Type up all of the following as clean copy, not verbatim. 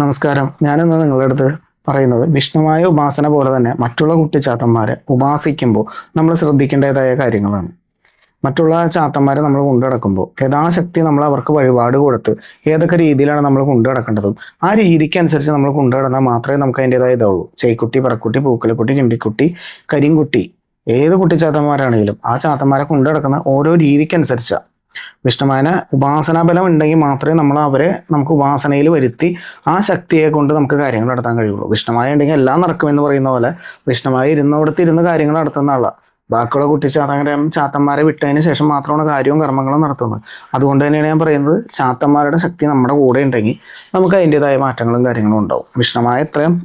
നമസ്കാരം. ഞാനിന്ന് നിങ്ങളുടെ അടുത്ത് പറയുന്നത് വിഷ്ണുമായ ഉപാസന പോലെ തന്നെ മറ്റുള്ള കുട്ടിച്ചാത്തന്മാരെ ഉപാസിക്കുമ്പോൾ നമ്മൾ ശ്രദ്ധിക്കേണ്ടതായ കാര്യങ്ങളാണ്. മറ്റുള്ള ചാത്തന്മാരെ നമ്മൾ കൊണ്ടു നടക്കുമ്പോൾ യഥാശക്തി നമ്മൾ അവർക്ക് വഴിപാട് കൊടുത്ത് ഏതൊക്കെ രീതിയിലാണ് നമ്മൾ കൊണ്ടു നടക്കേണ്ടതും ആ രീതിക്ക് അനുസരിച്ച് നമ്മൾ കൊണ്ടു നടന്നാൽ മാത്രമേ നമുക്ക് അതിൻ്റെതായ ഇതാവുള്ളൂ. ചേക്കുട്ടി, പറക്കുട്ടി, പൂക്കലക്കുട്ടി, കിണ്ടിക്കുട്ടി, കരിങ്കുട്ടി, ഏത് കുട്ടിച്ചാത്തന്മാരാണെങ്കിലും ആ ചാത്തന്മാരെ കൊണ്ടു നടക്കുന്ന ഓരോ രീതിക്കനുസരിച്ചാണ്. വിഷ്ണുമായന ഉപാസനാബലം ഉണ്ടെങ്കിൽ മാത്രമേ നമ്മൾ അവരെ നമുക്ക് ഉപാസനയിൽ വരുത്തി ആ ശക്തിയെ കൊണ്ട് നമുക്ക് കാര്യങ്ങൾ നടത്താൻ കഴിയുള്ളൂ. വിഷ്ണുമായ ഉണ്ടെങ്കിൽ എല്ലാം നടക്കുമെന്ന് പറയുന്ന പോലെ വിഷ്ണുമായ ഇരുന്ന് കാര്യങ്ങൾ നടത്തുന്ന ആളാണ്. ബാക്കിയുള്ള ചാത്തന്മാരെ വിട്ടതിന് ശേഷം മാത്രമാണ് കാര്യവും കർമ്മങ്ങളും നടത്തുന്നത്. അതുകൊണ്ട് തന്നെയാണ് ഞാൻ പറയുന്നത്, ചാത്തന്മാരുടെ ശക്തി നമ്മുടെ കൂടെ ഉണ്ടെങ്കിൽ നമുക്ക് അതിൻ്റെതായ മാറ്റങ്ങളും കാര്യങ്ങളും ഉണ്ടാവും. വിഷ്ണുമായ എത്രയും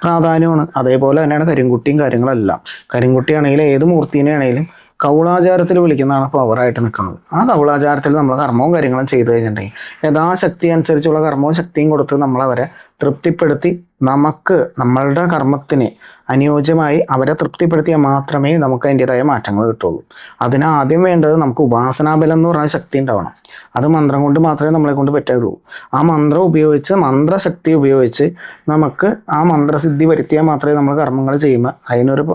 പ്രാധാന്യമാണ്. അതേപോലെ തന്നെയാണ് കരിങ്കുട്ടിയും കാര്യങ്ങളെല്ലാം. കരിങ്കുട്ടിയാണെങ്കിലും ഏത് മൂർത്തിനെയാണെങ്കിലും കൗളാചാരത്തിൽ വിളിക്കുന്നതാണ് പവറായിട്ട് നിൽക്കുന്നത്. ആ കൗളാചാരത്തിൽ നമ്മൾ കർമ്മവും കാര്യങ്ങളും ചെയ്തു കഴിഞ്ഞിട്ടുണ്ടെങ്കിൽ യഥാശക്തി അനുസരിച്ചുള്ള കർമ്മവും ശക്തിയും കൊടുത്ത് നമ്മളവരെ തൃപ്തിപ്പെടുത്തി നമുക്ക് നമ്മളുടെ കർമ്മത്തിന് അനുയോജ്യമായി അവരെ തൃപ്തിപ്പെടുത്തിയാൽ മാത്രമേ നമുക്ക് അതിൻ്റെതായ മാറ്റങ്ങൾ കിട്ടുള്ളൂ. അതിന് ആദ്യം വേണ്ടത് നമുക്ക് ഉപാസനാബലം എന്ന് പറഞ്ഞ ശക്തി ഉണ്ടാവണം. അത് മന്ത്രം കൊണ്ട് മാത്രമേ നമ്മളെ കൊണ്ട് പറ്റുള്ളൂ. ആ മന്ത്രം ഉപയോഗിച്ച്, മന്ത്രശക്തി ഉപയോഗിച്ച് നമുക്ക് ആ മന്ത്രസിദ്ധി വരുത്തിയാൽ മാത്രമേ നമ്മൾ കർമ്മങ്ങൾ ചെയ്യുമ്പോൾ അതിനൊരു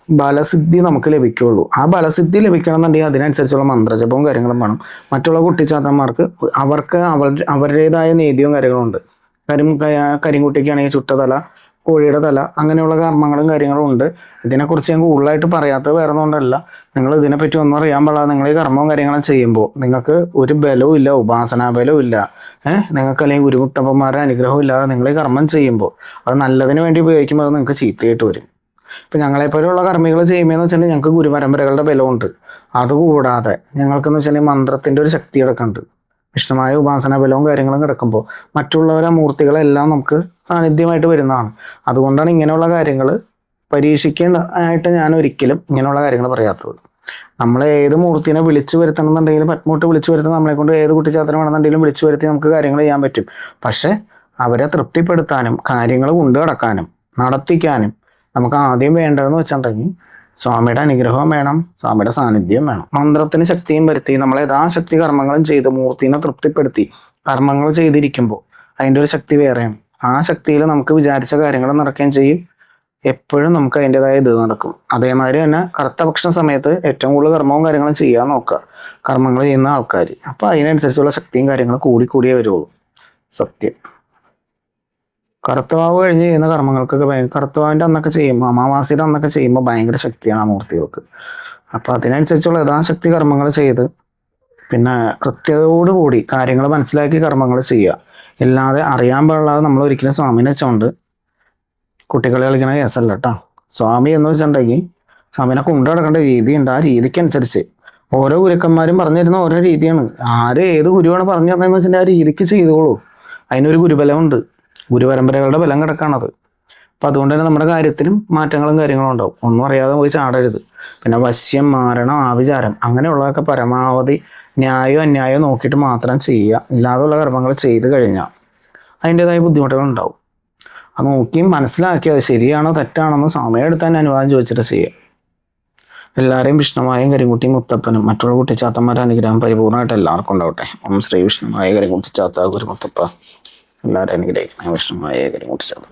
ബലസിദ്ധി നമുക്ക് ലഭിക്കുകയുള്ളൂ. ആ ബലസിദ്ധി ലഭിക്കണമെന്നുണ്ടെങ്കിൽ അതിനനുസരിച്ചുള്ള മന്ത്രജപവും കാര്യങ്ങളും വേണം. മറ്റുള്ള കുട്ടിച്ചാത്തന്മാർക്ക് അവരുടേതായ നീതിയും കാര്യങ്ങളും ഉണ്ട്. കരിങ്കുട്ടിക്കാണെങ്കിൽ ചുട്ടതല, കോഴിയുടെ തല, അങ്ങനെയുള്ള കർമ്മങ്ങളും കാര്യങ്ങളും ഉണ്ട്. ഇതിനെക്കുറിച്ച് ഞാൻ കൂടുതലായിട്ട് പറയാത്തത് വേറെ ഒന്നുകൊണ്ടല്ല. നിങ്ങൾ ഇതിനെപ്പറ്റി ഒന്നും അറിയാൻ പാടില്ല. നിങ്ങൾ ഈ കർമ്മവും കാര്യങ്ങളും ചെയ്യുമ്പോൾ നിങ്ങൾക്ക് ഒരു ബലവും ഇല്ല, ഉപാസനാബലവും ഇല്ല, നിങ്ങൾക്ക് അല്ലെങ്കിൽ ഗുരുമുത്തപ്പന്മാരുടെ അനുഗ്രഹവും ഇല്ലാതെ നിങ്ങൾ ഈ കർമ്മം ചെയ്യുമ്പോൾ അത് നല്ലതിന് വേണ്ടി ഉപയോഗിക്കുമ്പോൾ അത് നിങ്ങൾക്ക് ചീത്തയായിട്ട് വരും. ഇപ്പം ഞങ്ങളെപ്പോലുള്ള കർമ്മികൾ ചെയ്യുമ്പോഴെന്ന് വെച്ചിട്ടുണ്ടെങ്കിൽ ഞങ്ങൾക്ക് ഗുരുപരമ്പരകളുടെ ബലമുണ്ട്. അതുകൂടാതെ ഞങ്ങൾക്കെന്ന് വെച്ചിട്ടുണ്ടെങ്കിൽ മന്ത്രത്തിൻ്റെ ഒരു ശക്തി കിടക്കുന്നുണ്ട്. വിഷ്ണുമായ ഉപാസന ബലവും കാര്യങ്ങളും കിടക്കുമ്പോൾ മറ്റുള്ളവരെ മൂർത്തികളെല്ലാം നമുക്ക് സാന്നിധ്യമായിട്ട് വരുന്നതാണ്. അതുകൊണ്ടാണ് ഇങ്ങനെയുള്ള കാര്യങ്ങൾ പരീക്ഷിക്കാനായിട്ട് ഞാൻ ഒരിക്കലും ഇങ്ങനെയുള്ള കാര്യങ്ങൾ പറയാത്തത്. നമ്മളെ ഏത് മൂർത്തിനെ വിളിച്ചു വരുത്തണം എന്നുണ്ടെങ്കിലും പത്മൂട്ട് വിളിച്ചു വരുത്തണം, നമ്മളെ കൊണ്ട് ഏത് കുട്ടിച്ചാത്തനം വേണമെന്നുണ്ടെങ്കിലും വിളിച്ചു വരുത്തി നമുക്ക് കാര്യങ്ങൾ ചെയ്യാൻ പറ്റും. പക്ഷെ അവരെ തൃപ്തിപ്പെടുത്താനും കാര്യങ്ങൾ കൊണ്ടു നടക്കാനും നടത്തിക്കാനും നമുക്ക് ആദ്യം വേണ്ടതെന്ന് വെച്ചിട്ടുണ്ടെങ്കിൽ സ്വാമിയുടെ അനുഗ്രഹം വേണം, സ്വാമിയുടെ സാന്നിധ്യം വേണം. മന്ത്രത്തിന് ശക്തിയും വരുത്തി നമ്മൾ യഥാശക്തി കർമ്മങ്ങളും ചെയ്ത് മൂർത്തിനെ തൃപ്തിപ്പെടുത്തി കർമ്മങ്ങൾ ചെയ്തിരിക്കുമ്പോൾ അതിൻ്റെ ഒരു ശക്തി വേറെയാണ്. ആ ശക്തിയിൽ നമുക്ക് വിചാരിച്ച കാര്യങ്ങൾ നടക്കുകയും ചെയ്യും. എപ്പോഴും നമുക്ക് അതിൻ്റെതായ ഇത് നടക്കും. അതേമാതിരി തന്നെ കറുത്തപക്ഷ സമയത്ത് ഏറ്റവും കൂടുതൽ കർമ്മവും കാര്യങ്ങളും ചെയ്യാൻ നോക്കുക, കർമ്മങ്ങൾ ചെയ്യുന്ന ആൾക്കാർ. അപ്പോൾ അതിനനുസരിച്ചുള്ള ശക്തിയും കാര്യങ്ങളും കൂടിയേ വരുള്ളൂ. സത്യം. കറുത്തവാവ് കഴിഞ്ഞ് ചെയ്യുന്ന കർമ്മങ്ങൾക്കൊക്കെ കറുത്തവാവിൻ്റെ അന്നൊക്കെ ചെയ്യുമ്പോൾ, അമാവാസിയുടെ അന്നൊക്കെ ചെയ്യുമ്പോൾ ഭയങ്കര ശക്തിയാണ് ആ മൂർത്തികൾക്ക്. അപ്പോൾ അതിനനുസരിച്ചുള്ള യഥാശക്തി കർമ്മങ്ങൾ ചെയ്ത് പിന്നെ കൃത്യതയോടുകൂടി കാര്യങ്ങൾ മനസ്സിലാക്കി കർമ്മങ്ങൾ ചെയ്യുക. ഇല്ലാതെ അറിയാൻ പാടില്ലാതെ നമ്മൾ ഒരിക്കലും സ്വാമിനെ വെച്ചുകൊണ്ട് കുട്ടികളെ കളിക്കണ കേസല്ല കേട്ടോ. സ്വാമി എന്ന് വെച്ചിട്ടുണ്ടെങ്കിൽ സ്വാമിനെ കൊണ്ടു നടക്കേണ്ട രീതിയുണ്ട്. ആ രീതിക്കനുസരിച്ച് ഓരോ ഗുരുക്കന്മാരും പറഞ്ഞിരുന്ന ഓരോ രീതിയാണ്. ഏത് ഗുരുവാണ് പറഞ്ഞു തരണമെന്ന് വെച്ചിട്ടുണ്ടെങ്കിൽ ആ രീതിക്ക് ചെയ്തോളൂ. അതിനൊരു ഗുരുബലമുണ്ട്, ഗുരുപരമ്പരകളുടെ ബലം കിടക്കാണത്. അപ്പം അതുകൊണ്ട് തന്നെ നമ്മുടെ കാര്യത്തിലും മാറ്റങ്ങളും കാര്യങ്ങളും ഉണ്ടാവും. ഒന്നും അറിയാതെ പോയി ചാടരുത്. പിന്നെ വശ്യം, മാരണം, ആവിചാരം അങ്ങനെയുള്ളതൊക്കെ പരമാവധി ന്യായവും അന്യായവും നോക്കിയിട്ട് മാത്രം ചെയ്യുക. ഇല്ലാതെയുള്ള കർമ്മങ്ങൾ ചെയ്ത് കഴിഞ്ഞാൽ അതിൻ്റെതായ ബുദ്ധിമുട്ടുകൾ ഉണ്ടാവും. അത് നോക്കി മനസ്സിലാക്കി അത് ശരിയാണോ തെറ്റാണെന്ന് സമയമെടുത്ത് തന്നെ അനുവാദം ചോദിച്ചിട്ട് ചെയ്യുക. എല്ലാവരെയും വിഷ്ണുമായും കരിങ്കുട്ടിയും മുത്തപ്പനും മറ്റുള്ള കുട്ടിച്ചാത്തന്മാരുടെ അനുഗ്രഹം പരിപൂർണ്ണമായിട്ട് എല്ലാവർക്കും ഉണ്ടാവട്ടെ. ഓം ശ്രീ വിഷ്ണുമായ കരിങ്കുട്ടിച്ചാത്ത ഗുരുമുത്തപ്പ എല്ലാവരും അനുഗ്രഹിക്കണം. വിഷ്ണുമായ കരിങ്കുട്ടിച്ചാത്ത.